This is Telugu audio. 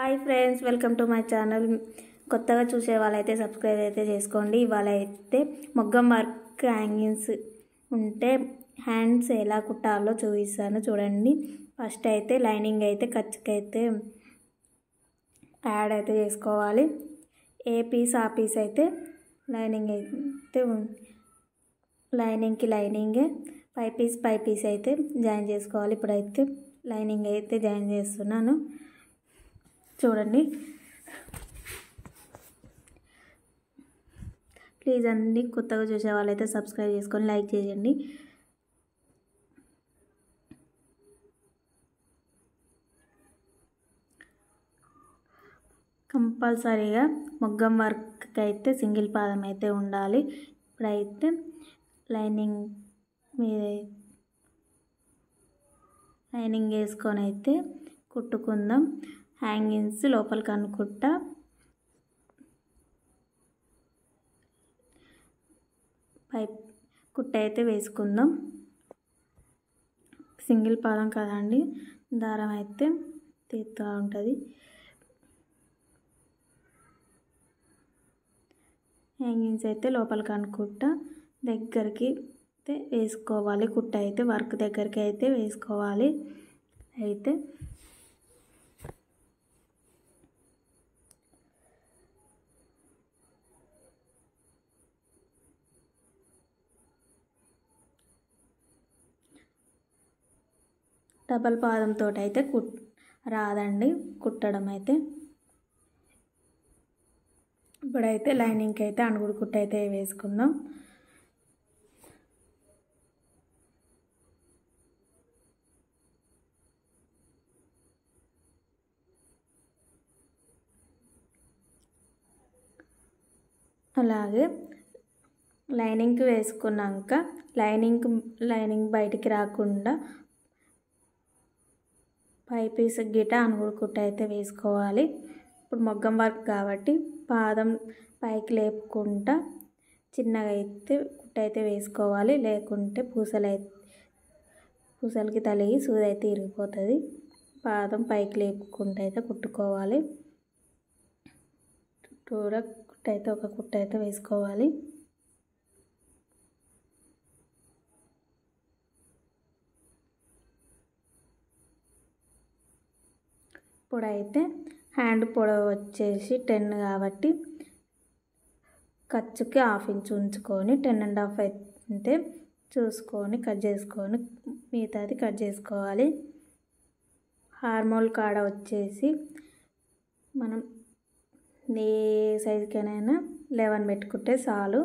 Hi friends, welcome to my channel. కొత్తగా చూసే వాళ్ళైతే సబ్స్క్రైబ్ అయితే చేసుకోండి. ఇవాళ అయితే మొగ్గం వర్క్ హ్యాంగింగ్స్ ఉంటే హ్యాండ్స్ ఎలా కుట్టాలో చూపిస్తాను చూడండి. ఫస్ట్ అయితే లైనింగ్ అయితే ఖర్చుకైతే యాడ్ అయితే చేసుకోవాలి. ఏ పీస్ ఆ పీస్ అయితే లైనింగ్ అయితే లైనింగ్కి లైనింగే పై పీస్ అయితే జాయిన్ చేసుకోవాలి. ఇప్పుడైతే లైనింగ్ అయితే జాయిన్ చేస్తున్నాను చూడండి. ప్లీజ్ అన్ని కొత్తగా చూసే వాళ్ళైతే సబ్స్క్రైబ్ చేసుకొని లైక్ చేయండి. కంపల్సరీగా మొగ్గం వర్క్ అయితే సింగిల్ పాదం అయితే ఉండాలి. ఇప్పుడైతే లైనింగ్ మీద లైనింగ్ వేసుకొని అయితే కుట్టుకుందాం. హ్యాంగింగ్స్ లోపలికి అనుకుంటా పైప్ కుట్ట అయితే వేసుకుందాం. సింగిల్ పాదం కదండి, దారం అయితే తీస్తూ ఉంటుంది. హ్యాంగింగ్స్ అయితే లోపలికి అనుకుంటా దగ్గరికి అయితే వేసుకోవాలి. కుట్ట అయితే వర్క్ దగ్గరికి అయితే వేసుకోవాలి. అయితే డబల్ పాదంతో అయితే రాదండి కుట్టడం అయితే. ఇప్పుడైతే లైనింగ్కి అయితే అణుగుడు కుట్ట అయితే వేసుకుందాం. అలాగే లైనింగ్కి వేసుకున్నాక లైనింగ్ బయటికి రాకుండా పై పీస్ గిట అణుగుడు కుట్ట అయితే వేసుకోవాలి. ఇప్పుడు మొగ్గం వర్క్ కాబట్టి పాదం పైకి లేపుకుంటా చిన్నగా అయితే కుట్ట అయితే వేసుకోవాలి. లేకుంటే పూసలకి తలిగి సూది అయితే ఇరిగిపోతుంది. పాదం పైకి లేపుకుంటూ అయితే కుట్టుకోవాలి. చుట్టూరా కుట్ట అయితే ఒక కుట్ట అయితే వేసుకోవాలి. ఇప్పుడైతే హ్యాండ్ పొడవు వచ్చేసి 10 కాబట్టి ఖర్చుకి 1/2 ఇంచ్ ఉంచుకొని 10.5 అయితే చూసుకొని కట్ చేసుకొని మిగతాది కట్ చేసుకోవాలి. హార్మోల్ కాడ వచ్చేసి మనం ఏ సైజుకైనా 11 పెట్టుకుంటే చాలు.